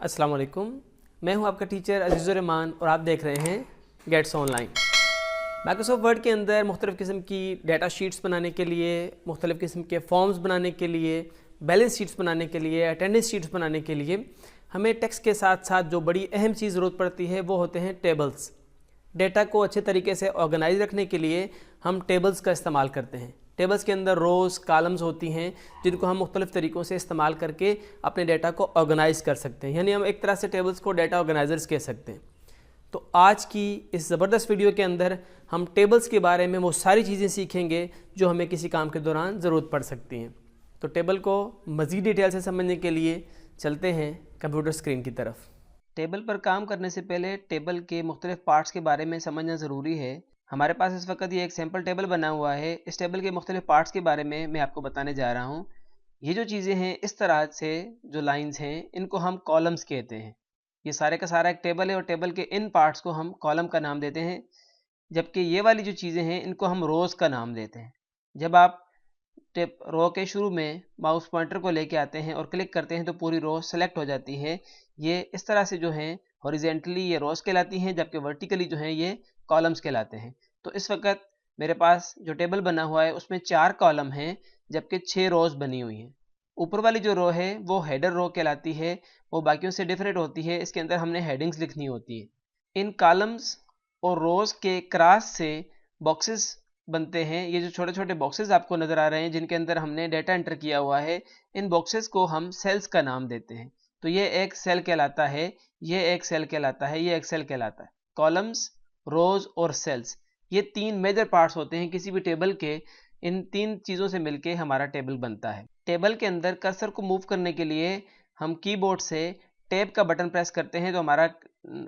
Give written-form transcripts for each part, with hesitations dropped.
अस्सलाम वालेकुम। मैं हूं आपका टीचर अजीज़ुर रहमान और आप देख रहे हैं गेट्स ऑनलाइन। माइक्रोसॉफ्ट वर्ड के अंदर मुख्तलिफ़ किस्म की डाटा शीट्स बनाने के लिए, मुख्तलिफ़ किस्म के फॉर्म्स बनाने के लिए, बैलेंस शीट्स बनाने के लिए, अटेंडेंस शीट्स बनाने के लिए हमें टेक्स्ट के साथ साथ जो बड़ी अहम चीज़ ज़रूरत पड़ती है वो होते हैं टेबल्स। डेटा को अच्छे तरीके से ऑर्गेनाइज रखने के लिए हम टेबल्स का इस्तेमाल करते हैं। टेबल्स के अंदर रोज़ कॉलम्स होती हैं जिनको हम मुख्तलिफ़ तरीक़ों से इस्तेमाल करके अपने डाटा को ऑर्गेनाइज कर सकते हैं, यानी हम एक तरह से टेबल्स को डाटा ऑर्गेनाइजर्स कह सकते हैं। तो आज की इस ज़बरदस्त वीडियो के अंदर हम टेबल्स के बारे में वो सारी चीज़ें सीखेंगे जो हमें किसी काम के दौरान ज़रूरत पड़ सकती हैं। तो टेबल को मज़ीद डिटेल से समझने के लिए चलते हैं कंप्यूटर स्क्रीन की तरफ। टेबल पर काम करने से पहले टेबल के मुख्तलिफ पार्ट्स के बारे में समझना ज़रूरी है। हमारे पास इस वक्त ये एक सैम्पल टेबल बना हुआ है। इस टेबल के मुख्तलिफ पार्ट्स के बारे में मैं आपको बताने जा रहा हूँ। ये जो चीज़ें हैं, इस तरह से जो लाइंस हैं, इनको हम कॉलम्स कहते हैं। ये सारे का सारा एक टेबल है और टेबल के इन पार्ट्स को हम कॉलम का नाम देते हैं, जबकि ये वाली जो चीज़ें हैं इनको हम रोज़ का नाम देते हैं। जब आप रो के शुरू में माउस पॉइंटर को लेके आते हैं और क्लिक करते हैं तो पूरी रो सेलेक्ट हो जाती है। ये इस तरह से जो हैं हॉरिजेंटली ये रोज़ कहलाती हैं, जबकि वर्टिकली जो हैं ये कॉलम्स कहलाते हैं। तो इस वक्त मेरे पास जो टेबल बना हुआ है उसमें 4 कॉलम हैं, जबकि 6 रोज़ बनी हुई हैं। ऊपर वाली जो रो है वो हेडर रो कहलाती है, वो बाकियों से डिफरेंट होती है। इसके अंदर हमने हेडिंग्स लिखनी होती है। इन कॉलम्स और रोज़ के क्रॉस से बॉक्सेस बनते हैं। ये जो छोटे छोटे बॉक्सेस आपको नज़र आ रहे हैं जिनके अंदर हमने डाटा एंटर किया हुआ है, इन बॉक्सेस को हम सेल्स का नाम देते हैं। तो ये एक सेल कहलाता है, ये एक सेल कहलाता है, ये एक सेल कहलाता है। कॉलम्स, रोज और सेल्स, ये 3 मेजर पार्ट्स होते हैं किसी भी टेबल के। इन 3 चीज़ों से मिलके हमारा टेबल बनता है। टेबल के अंदर कर्सर को मूव करने के लिए हम कीबोर्ड से टैब का बटन प्रेस करते हैं तो हमारा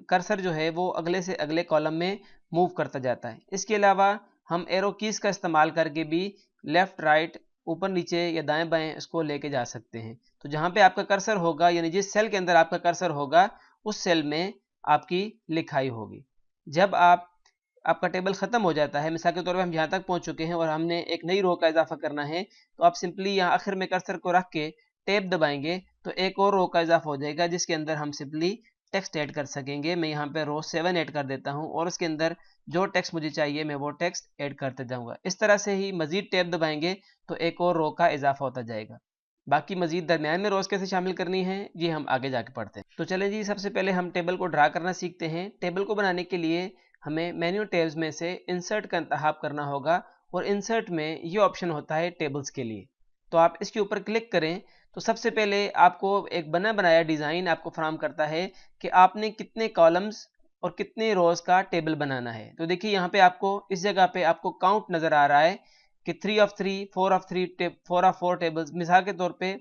कर्सर जो है वो अगले से अगले कॉलम में मूव करता जाता है। इसके अलावा हम एरो कीज़ का इस्तेमाल करके भी लेफ़्ट राइट, ऊपर नीचे या दाएं बाएं इसको लेके जा सकते हैं। तो जहाँ पे आपका कर्सर होगा, यानी जिस सेल के अंदर आपका कर्सर होगा, उस सेल में आपकी लिखाई होगी। जब आपका टेबल ख़त्म हो जाता है, मिसाल के तौर पे हम यहाँ तक पहुँच चुके हैं और हमने एक नई रो का इजाफा करना है, तो आप सिंपली यहाँ आखिर में कर्सर को रख के टैब दबाएंगे तो एक और रो का इजाफा हो जाएगा, जिसके अंदर हम सिंपली टेक्स्ट ऐड कर सकेंगे। मैं यहाँ पे रो 7 ऐड कर देता हूँ और उसके अंदर जो टेक्स्ट मुझे चाहिए मैं वो टेक्स्ट ऐड करते जाऊँगा। इस तरह से ही मज़ीद टैब दबाएंगे तो एक और रो का इजाफा होता जाएगा। बाकी मज़ीद दरमियान में रोज़ कैसे शामिल करनी है ये हम आगे जाके पढ़ते हैं। तो चलें जी, सबसे पहले हम टेबल को ड्रा करना सीखते हैं। टेबल को बनाने के लिए हमें मेन्यू टैब्स में से इंसर्ट का इंतखाब करना होगा और इंसर्ट में ये ऑप्शन होता है टेबल्स के लिए। तो आप इसके ऊपर क्लिक करें तो सबसे पहले आपको एक बना बनाया डिज़ाइन आपको फराहम करता है कि आपने कितने कॉलम्स और कितने रोज़ का टेबल बनाना है। तो देखिए यहाँ पे आपको इस जगह पे आपको काउंट नज़र आ रहा है कि 3 ऑफ 3, 4 ऑफ 3, 4 ऑफ 4 टेबल्स। मिसाल के तौर पे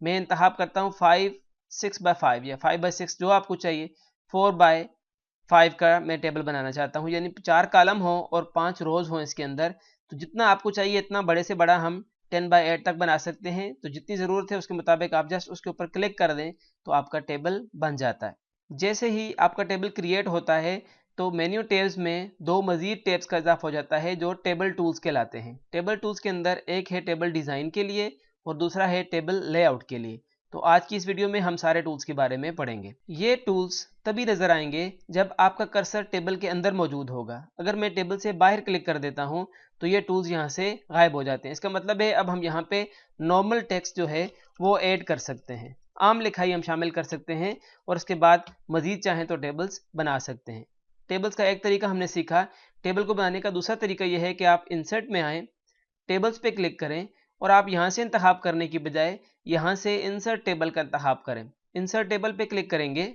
मैं इंतखाब करता हूँ 5, 6 बाय 5 या 5 बाय 6, जो आपको चाहिए। 4 बाय 5 का मैं टेबल बनाना चाहता हूँ, यानी 4 कॉलम हो और 5 रोज़ हों इसके अंदर। तो जितना आपको चाहिए इतना बड़े से बड़ा हम 10 बाय 8 तक बना सकते हैं। तो जितनी ज़रूरत है उसके मुताबिक आप जस्ट उसके ऊपर क्लिक कर दें तो आपका टेबल बन जाता है। जैसे ही आपका टेबल क्रिएट होता है तो मेन्यू टैब्स में 2 मज़ीद टैब्स का इजाफा हो जाता है जो टेबल टूल्स कहलाते हैं। टेबल टूल्स के अंदर एक है टेबल डिज़ाइन के लिए और दूसरा है टेबल लेआउट के लिए। तो आज की इस वीडियो में हम सारे टूल्स के बारे में पढ़ेंगे। ये टूल्स तभी नज़र आएंगे जब आपका कर्सर टेबल के अंदर मौजूद होगा। अगर मैं टेबल से बाहर क्लिक कर देता हूँ तो ये टूल्स यहाँ से गायब हो जाते हैं। इसका मतलब है अब हम यहाँ पे नॉर्मल टेक्स्ट जो है वो ऐड कर सकते हैं, आम लिखाई हम शामिल कर सकते हैं और उसके बाद मज़ीद चाहें तो टेबल्स बना सकते हैं। टेबल्स का एक तरीका हमने सीखा। टेबल को बनाने का दूसरा तरीका यह है कि आप इंसर्ट में आएँ, टेबल्स पे क्लिक करें और आप यहाँ से इंतखाब करने की बजाय यहाँ से इंसर्ट टेबल का इंतखाब करें। इंसर्ट टेबल पे क्लिक करेंगे,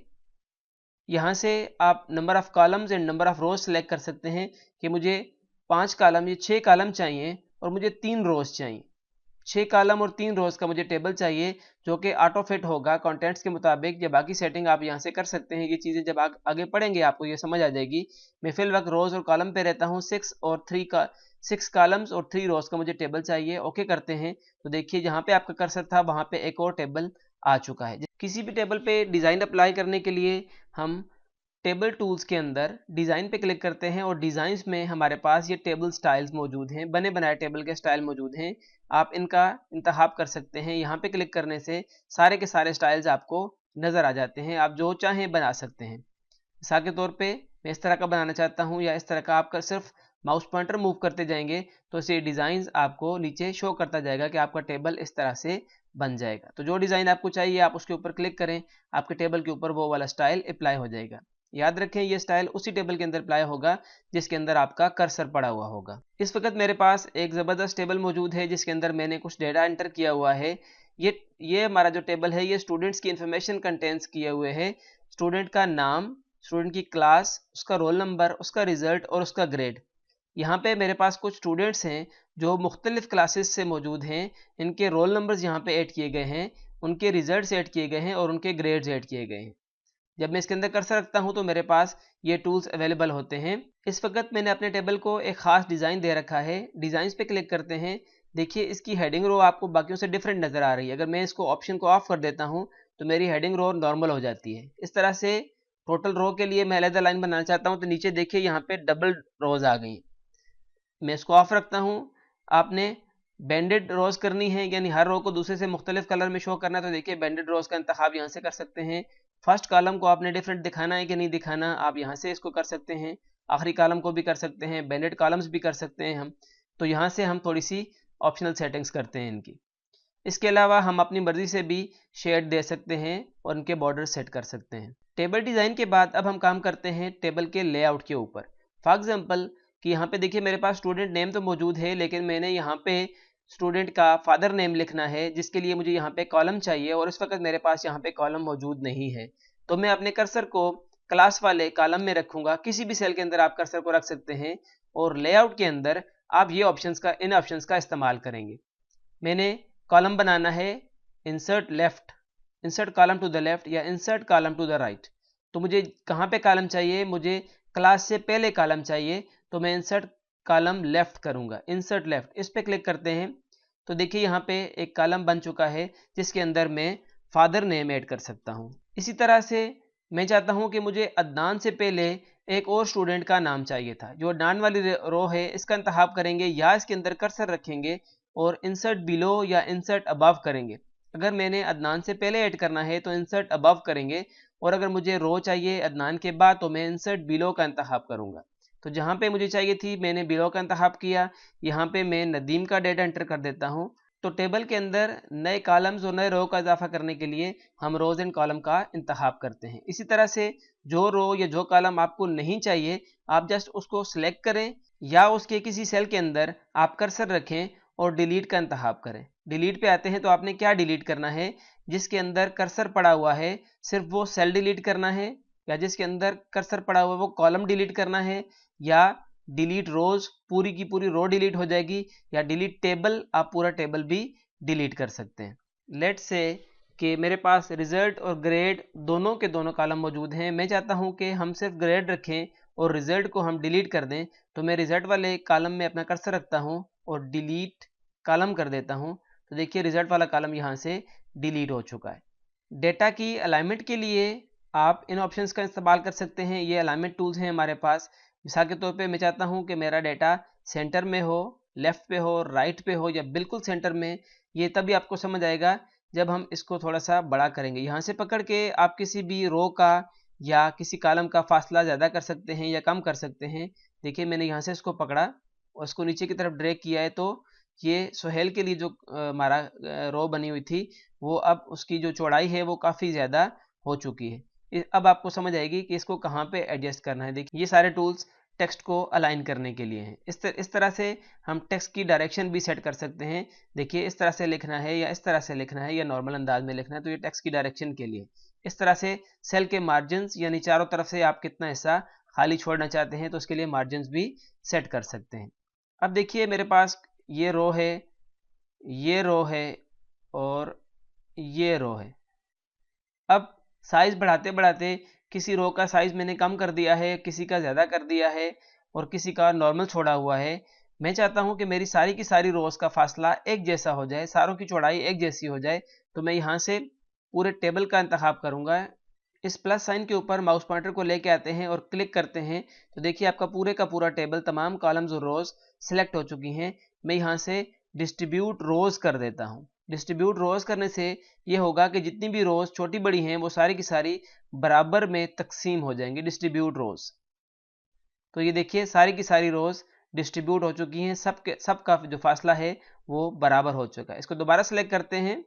यहाँ से आप number of columns and number of rows select कर सकते हैं कि मुझे 5 कॉलम या 6 कॉलम चाहिए और मुझे 3 रोज़ चाहिए। 6 कॉलम और 3 रोज़ का मुझे टेबल चाहिए जो कि ऑटो फिट होगा कंटेंट्स के मुताबिक, या बाकी सेटिंग आप यहाँ से कर सकते हैं। ये चीज़ें जब आगे पढ़ेंगे आपको ये समझ आ जाएगी। मैं फिल वक्त रोज़ और कॉलम पे रहता हूँ। 6 कॉलम्स और 3 रोज़ का मुझे टेबल चाहिए। ओके करते हैं तो देखिए जहाँ पे आपका कर्सर था वहाँ पे एक और टेबल आ चुका है। किसी भी टेबल पे डिज़ाइन अप्लाई करने के लिए हम टेबल टूल्स के अंदर डिज़ाइन पे क्लिक करते हैं और डिज़ाइंस में हमारे पास ये टेबल स्टाइल्स मौजूद हैं, बने बनाए टेबल के स्टाइल मौजूद हैं। आप इनका इंतखाब कर सकते हैं। यहाँ पे क्लिक करने से सारे के सारे स्टाइल्स आपको नज़र आ जाते हैं, आप जो चाहें बना सकते हैं। मिसाल के तौर पे मैं इस तरह का बनाना चाहता हूँ, या इस तरह का आपका सिर्फ माउस पॉइंटर मूव करते जाएंगे तो इसे डिज़ाइन आपको नीचे शो करता जाएगा कि आपका टेबल इस तरह से बन जाएगा। तो जो डिज़ाइन आपको चाहिए आप उसके ऊपर क्लिक करें, आपके टेबल के ऊपर वो वाला स्टाइल अप्लाई हो जाएगा। याद रखें ये स्टाइल उसी टेबल के अंदर अप्लाई होगा जिसके अंदर आपका कर्सर पड़ा हुआ होगा। इस वक्त मेरे पास एक ज़बरदस्त टेबल मौजूद है जिसके अंदर मैंने कुछ डेटा एंटर किया हुआ है। ये हमारा जो टेबल है ये स्टूडेंट्स की इंफॉर्मेशन कंटेंट्स किए हुए है। स्टूडेंट का नाम, स्टूडेंट की क्लास, उसका रोल नंबर, उसका रिजल्ट और उसका ग्रेड। यहाँ पे मेरे पास कुछ स्टूडेंट्स हैं जो मुख्तलिफ क्लासेस से मौजूद हैं, इनके रोल नंबर्स यहाँ पे ऐड किए गए हैं, उनके रिजल्ट्स ऐड किए गए हैं और उनके ग्रेड्स ऐड किए गए हैं। जब मैं इसके अंदर कर्सर रखता हूँ तो मेरे पास ये टूल्स अवेलेबल होते हैं। इस वक्त मैंने अपने टेबल को एक खास डिज़ाइन दे रखा है। डिज़ाइंस पे क्लिक करते हैं, देखिए इसकी हेडिंग रो आपको बाकियों से डिफरेंट नज़र आ रही है। अगर मैं इसको ऑप्शन को ऑफ कर देता हूँ तो मेरी हेडिंग रो नॉर्मल हो जाती है। इस तरह से टोटल रो के लिए मैं अलग लाइन बनाना चाहता हूँ तो नीचे देखिए यहाँ पे डबल रोज आ गई। मैं इसको ऑफ रखता हूँ। आपने बैंडेड रोज करनी है, यानी हर रो को दूसरे से मुख्तलिफ कलर में शो करना है, तो देखिए बैंडेड रोज का इंतखाब यहाँ से कर सकते हैं। फर्स्ट कॉलम को आपने डिफरेंट दिखाना है कि नहीं दिखाना, आप यहाँ से इसको कर सकते हैं। आखिरी कॉलम को भी कर सकते हैं, बैंडेड कॉलम्स भी कर सकते हैं हम। तो यहाँ से हम थोड़ी सी ऑप्शनल सेटिंग्स करते हैं इनकी। इसके अलावा हम अपनी मर्जी से भी शेड दे सकते हैं और उनके बॉर्डर सेट कर सकते हैं। टेबल डिज़ाइन के बाद अब हम काम करते हैं टेबल के लेआउट के ऊपर। फॉर एग्जांपल कि यहाँ पे देखिए मेरे पास स्टूडेंट नेम तो मौजूद है, लेकिन मैंने यहाँ पे स्टूडेंट का फादर नेम लिखना है जिसके लिए मुझे यहाँ पे कॉलम चाहिए और इस वक्त मेरे पास यहाँ पे कॉलम मौजूद नहीं है। तो मैं अपने कर्सर को क्लास वाले कॉलम में रखूंगा। किसी भी सेल के अंदर आप कर्सर को रख सकते हैं और लेआउट के अंदर आप ये इन ऑप्शंस का इस्तेमाल करेंगे। मैंने कॉलम बनाना है insert left, insert column to the left या insert column to the right. तो मुझे कहाँ पे कॉलम चाहिए, मुझे क्लास से पहले कॉलम चाहिए, तो मैं इंसर्ट कॉलम लेफ्ट करूँगा। इंसर्ट लेफ्ट, इस पे क्लिक करते हैं तो देखिए यहाँ पे एक कॉलम बन चुका है जिसके अंदर मैं फादर नेम ऐड कर सकता हूँ। इसी तरह से मैं चाहता हूँ कि मुझे अदनान से पहले एक और स्टूडेंट का नाम चाहिए था। जो अदनान वाली रो है इसका इंतखाब करेंगे या इसके अंदर कर्सर रखेंगे और इंसर्ट बिलो या इंसर्ट अबव करेंगे। अगर मैंने अदनान से पहले ऐड करना है तो इंसर्ट अबव करेंगे, और अगर मुझे रो चाहिए अदनान के बाद तो मैं इंसर्ट बिलो का इंतखाब करूंगा। तो जहाँ पे मुझे चाहिए थी मैंने बिलो का इंतखाब किया। यहाँ पे मैं नदीम का डेटा एंटर कर देता हूँ। तो टेबल के अंदर नए कॉलम्स और नए रो का इजाफा करने के लिए हम रोज एंड कॉलम का इंतखाब करते हैं। इसी तरह से जो रो या जो कॉलम आपको नहीं चाहिए आप जस्ट उसको सिलेक्ट करें या उसके किसी सेल के अंदर आप कर्सर रखें और डिलीट का इंतखाब करें। डिलीट पे आते हैं तो आपने क्या डिलीट करना है, जिसके अंदर कर्सर पड़ा हुआ है सिर्फ वो सेल डिलीट करना है, या जिसके अंदर कर्सर पड़ा हुआ है वो कॉलम डिलीट करना है, या डिलीट रोज पूरी की पूरी रो डिलीट हो जाएगी, या डिलीट टेबल आप पूरा टेबल भी डिलीट कर सकते हैं। लेट्स से कि मेरे पास रिजल्ट और ग्रेड दोनों के दोनों कॉलम मौजूद हैं। मैं चाहता हूं कि हम सिर्फ ग्रेड रखें और रिजल्ट को हम डिलीट कर दें। तो मैं रिजल्ट वाले कॉलम में अपना कर्सर रखता हूं और डिलीट कॉलम कर देता हूं। तो देखिए रिजल्ट वाला कॉलम यहां से डिलीट हो चुका है। डेटा की अलाइनमेंट के लिए आप इन ऑप्शंस का इस्तेमाल कर सकते हैं। ये अलाइनमेंट टूल्स हैं हमारे पास। मिसाल के तौर पे मैं चाहता हूं कि मेरा डेटा सेंटर में हो, लेफ्ट पे हो, राइट पे हो या बिल्कुल सेंटर में। ये तभी आपको समझ आएगा जब हम इसको थोड़ा सा बड़ा करेंगे। यहाँ से पकड़ के आप किसी भी रो का या किसी कॉलम का फासला ज़्यादा कर सकते हैं या कम कर सकते हैं। देखिए मैंने यहाँ से इसको पकड़ा और इसको नीचे की तरफ ड्रैग किया है तो ये सुहेल के लिए जो हमारा रो बनी हुई थी वो अब उसकी जो चौड़ाई है वो काफ़ी ज़्यादा हो चुकी है। अब आपको समझ आएगी कि इसको कहाँ पे एडजस्ट करना है। देखिए ये सारे टूल्स टेक्स्ट को अलाइन करने के लिए हैं। इस तरह से हम टेक्स्ट की डायरेक्शन भी सेट कर सकते हैं। देखिए इस तरह से लिखना है या इस तरह से लिखना है या नॉर्मल अंदाज में लिखना है, तो ये टेक्स्ट की डायरेक्शन के लिए। इस तरह से सेल के मार्जिन्स यानी चारों तरफ से आप कितना हिस्सा खाली छोड़ना चाहते हैं तो उसके लिए मार्जिन्स भी सेट कर सकते हैं। अब देखिए मेरे पास ये रो है, ये रो है और ये रो है। अब साइज बढ़ाते बढ़ाते किसी रो का साइज मैंने कम कर दिया है, किसी का ज़्यादा कर दिया है और किसी का नॉर्मल छोड़ा हुआ है। मैं चाहता हूं कि मेरी सारी की सारी रोज का फासला एक जैसा हो जाए, सारों की चौड़ाई एक जैसी हो जाए। तो मैं यहाँ से पूरे टेबल का इंतखाब करूँगा। इस प्लस साइन के ऊपर माउस पॉइंटर को लेके आते हैं और क्लिक करते हैं तो देखिए आपका पूरे का पूरा टेबल तमाम कॉलम्स और रोज सिलेक्ट हो चुकी हैं। मैं यहाँ से डिस्ट्रीब्यूट रोज कर देता हूँ। डिस्ट्रीब्यूट रोज करने से ये होगा कि जितनी भी रोज छोटी बड़ी हैं वो सारी की सारी बराबर में तकसीम हो जाएंगी, डिस्ट्रीब्यूट रोज। तो ये देखिए सारी की सारी रोज डिस्ट्रीब्यूट हो चुकी हैं, सबका जो फासला है वो बराबर हो चुका है। इसको दोबारा सेलेक्ट करते हैं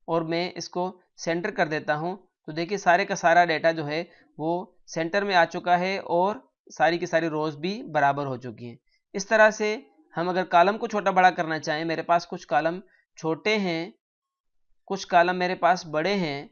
और मैं इसको सेंटर कर देता हूं। तो देखिए सारे का सारा डेटा जो है वो सेंटर में आ चुका है और सारी की सारी रोज भी बराबर हो चुकी हैं। इस तरह से हम अगर कॉलम को छोटा बड़ा करना चाहें, मेरे पास कुछ कॉलम छोटे हैं, कुछ कॉलम मेरे पास बड़े हैं,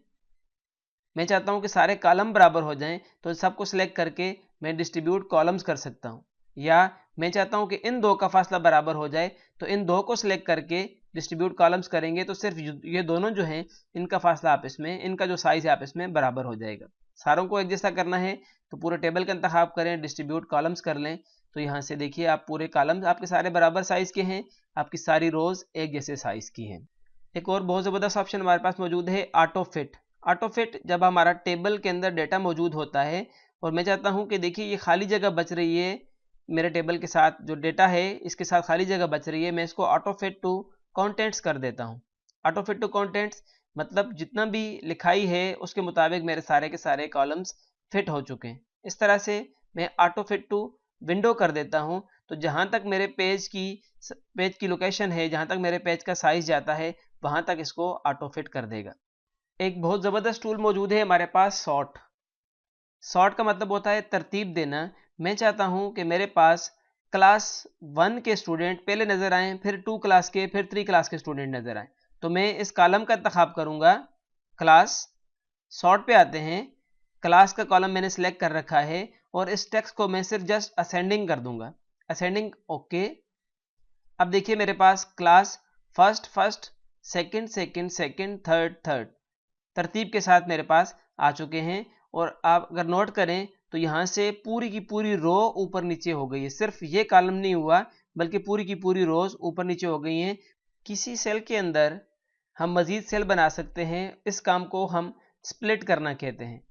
मैं चाहता हूं कि सारे कॉलम बराबर हो जाएं, तो सबको सिलेक्ट करके मैं डिस्ट्रीब्यूट कॉलम्स कर सकता हूं। या मैं चाहता हूं कि इन दो का फासला बराबर हो जाए, तो इन दो को सिलेक्ट करके डिस्ट्रीब्यूट कॉलम्स करेंगे तो सिर्फ ये दोनों जो हैं इनका फासला आपस में, इनका जो साइज है आपस में बराबर हो जाएगा। सारों को एक जैसा करना है तो पूरे टेबल का इंतखाब करें, डिस्ट्रीब्यूट कॉलम्स कर लें, तो यहाँ से देखिए आप पूरे कॉलम्स आपके सारे बराबर साइज के हैं, आपकी सारी रोज एक जैसे साइज की हैं। एक और बहुत ज़बरदस्त ऑप्शन हमारे पास मौजूद है ऑटो फिट। ऑटो फिट जब हमारा टेबल के अंदर डेटा मौजूद होता है और मैं चाहता हूं कि देखिए ये खाली जगह बच रही है, मेरे टेबल के साथ जो डेटा है इसके साथ खाली जगह बच रही है, मैं इसको ऑटो फिट टू कंटेंट्स कर देता हूं। ऑटो फिट टू कंटेंट्स मतलब जितना भी लिखाई है उसके मुताबिक मेरे सारे के सारे कॉलम्स फिट हो चुके हैं। इस तरह से मैं ऑटो फिट टू विंडो कर देता हूं, तो जहां तक मेरे पेज की लोकेशन है, जहां तक मेरे पेज का साइज जाता है वहां तक इसको ऑटो फिट कर देगा। एक बहुत ज़बरदस्त टूल मौजूद है हमारे पास, सॉर्ट। सॉर्ट का मतलब होता है तरतीब देना। मैं चाहता हूं कि मेरे पास क्लास 1 के स्टूडेंट पहले नज़र आएँ, फिर 2 क्लास के, फिर 3 क्लास के स्टूडेंट नज़र आएँ। तो मैं इस कॉलम का इंतखाब करूंगा, क्लास, सॉर्ट पे आते हैं, क्लास का कॉलम मैंने सेलेक्ट कर रखा है और इस टेक्स्ट को मैं सिर्फ जस्ट असेंडिंग कर दूंगा, असेंडिंग, ओके। अब देखिए मेरे पास class first first, second second second, third third तरतीब के साथ मेरे पास आ चुके हैं। और आप अगर नोट करें तो यहाँ से पूरी की पूरी रो ऊपर नीचे हो गई है, सिर्फ ये कॉलम नहीं हुआ बल्कि पूरी की पूरी रोज ऊपर नीचे हो गई हैं। किसी सेल के अंदर हम मजीद सेल बना सकते हैं, इस काम को हम स्प्लिट करना कहते हैं।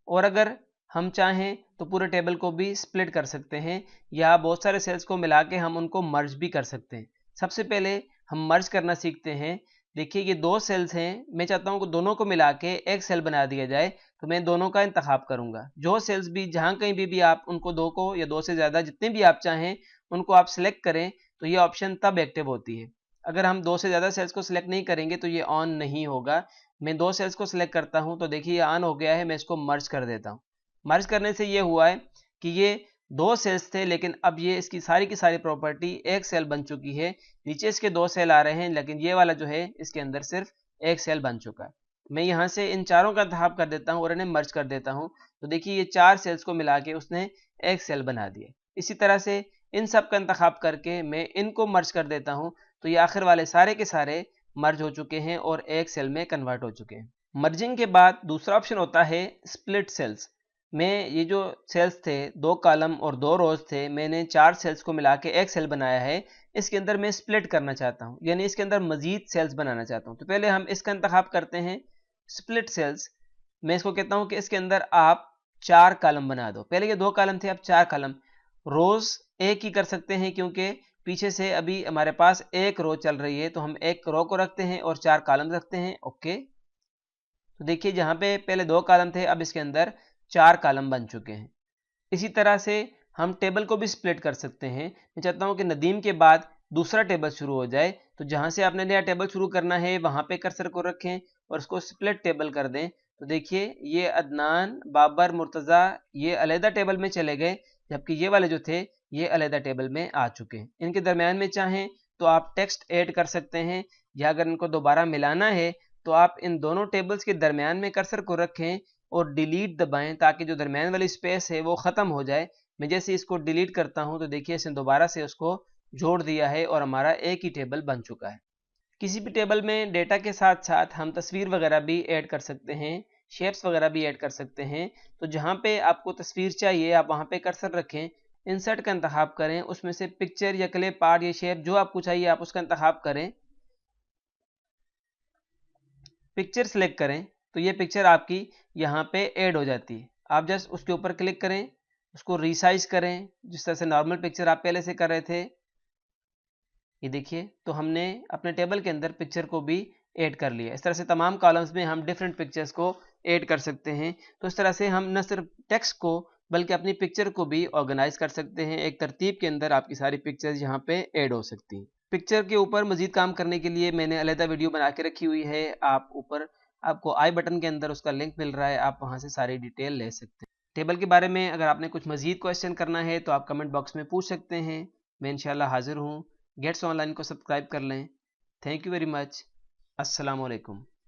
और अगर हम चाहें तो पूरे टेबल को भी स्प्लिट कर सकते हैं या बहुत सारे सेल्स को मिला के हम उनको मर्ज भी कर सकते हैं। सबसे पहले हम मर्ज करना सीखते हैं। देखिए ये दो सेल्स हैं, मैं चाहता हूं कि दोनों को मिला के एक सेल बना दिया जाए, तो मैं दोनों का इंतखाब करूंगा। जो सेल्स भी जहां कहीं भी आप उनको दो को या दो से ज़्यादा जितने भी आप चाहें उनको आप सिलेक्ट करें, तो ये ऑप्शन तब एक्टिव होती है। अगर हम दो से ज़्यादा सेल्स को सिलेक्ट नहीं करेंगे तो ये ऑन नहीं होगा। मैं दो सेल्स को सिलेक्ट करता हूं तो देखिए ये ऑन हो गया है, मैं इसको मर्ज कर देता हूं। मर्ज करने से ये हुआ है कि ये दो सेल्स थे लेकिन अब ये इसकी सारी की सारी प्रॉपर्टी एक सेल बन चुकी है। नीचे इसके दो सेल आ रहे हैं लेकिन ये वाला जो है इसके अंदर सिर्फ एक सेल बन चुका है। मैं यहाँ से इन चारों का इंतखाब कर देता हूँ और इन्हें मर्ज कर देता हूँ, तो देखिए ये चार सेल्स को मिला के उसने एक सेल बना दिया। इसी तरह से इन सब का इंतखाब करके मैं इनको मर्ज कर देता हूँ, तो ये आखिर वाले सारे के सारे मर्ज हो चुके हैं और एक सेल में कन्वर्ट हो चुके हैं। मर्जिंग के बाद दूसरा ऑप्शन होता है स्प्लिट सेल्स। मैं ये जो सेल्स थे, दो कॉलम और दो रोज थे, मैंने चार सेल्स को मिला के एक सेल बनाया है। इसके अंदर मैं स्प्लिट करना चाहता हूँ, यानी इसके अंदर मजीद सेल्स बनाना चाहता हूँ। तो पहले हम इसका इंतखाब करते हैं, स्प्लिट सेल्स। मैं इसको कहता हूँ कि इसके अंदर आप चार कॉलम बना दो। पहले ये दो कॉलम थे, अब चार कॉलम। रोज एक ही कर सकते हैं क्योंकि पीछे से अभी हमारे पास एक रो चल रही है, तो हम एक रो को रखते हैं और चार कॉलम रखते हैं, ओके। तो देखिए जहां पे पहले दो कॉलम थे अब इसके अंदर चार कॉलम बन चुके हैं। इसी तरह से हम टेबल को भी स्प्लिट कर सकते हैं। मैं चाहता हूं कि नदीम के बाद दूसरा टेबल शुरू हो जाए, तो जहां से आपने नया टेबल शुरू करना है वहां पे कर्सर को रखें और उसको स्प्लिट टेबल कर दें। तो देखिए ये अदनान, बाबर, मुर्तज़ा ये अलहदा टेबल में चले गए, जबकि ये वाले जो थे ये अलहदा टेबल में आ चुके हैं। इनके दरमियान में चाहें तो आप टेक्स्ट ऐड कर सकते हैं, या अगर इनको दोबारा मिलाना है तो आप इन दोनों टेबल्स के दरमियान में कर्सर को रखें और डिलीट दबाएं ताकि जो दरमियान वाली स्पेस है वो ख़त्म हो जाए। मैं जैसे इसको डिलीट करता हूं तो देखिए इसने दोबारा से उसको जोड़ दिया है और हमारा एक ही टेबल बन चुका है। किसी भी टेबल में डेटा के साथ साथ हम तस्वीर वगैरह भी ऐड कर सकते हैं, शेप्स वगैरह भी ऐड कर सकते हैं। तो जहाँ पे आपको तस्वीर चाहिए आप वहाँ पे कर्सर रखें, इंसर्ट का इंतखाब करें, उसमें से पिक्चर या क्ले पार्ट या शेप जो आपको चाहिए आप उसका इंतखाब करें, पिक्चर सेलेक्ट करें, तो ये पिक्चर आपकी यहाँ पे ऐड हो जाती है। आप जस्ट उसके ऊपर क्लिक करें, उसको रिसाइज करें जिस तरह से नॉर्मल पिक्चर आप पहले से कर रहे थे। ये देखिए, तो हमने अपने टेबल के अंदर पिक्चर को भी ऐड कर लिया। इस तरह से तमाम कॉलम्स में हम डिफरेंट पिक्चर्स को ऐड कर सकते हैं। तो इस तरह से हम न सिर्फ टेक्स्ट को बल्कि अपनी पिक्चर को भी ऑर्गेनाइज कर सकते हैं। एक तरतीब के अंदर आपकी सारी पिक्चर्स यहाँ पे ऐड हो सकती हैं। पिक्चर के ऊपर मजीद काम करने के लिए मैंने अलहदा वीडियो बना के रखी हुई है। आप ऊपर आपको आई बटन के अंदर उसका लिंक मिल रहा है, आप वहाँ से सारी डिटेल ले सकते हैं। टेबल के बारे में अगर आपने कुछ मजीद क्वेश्चन करना है तो आप कमेंट बॉक्स में पूछ सकते हैं। मैं इंशाल्लाह हाजिर हूँ। गेट्स ऑनलाइन को सब्सक्राइब कर लें। Thank you very much. अस्सलाम वालेकुम।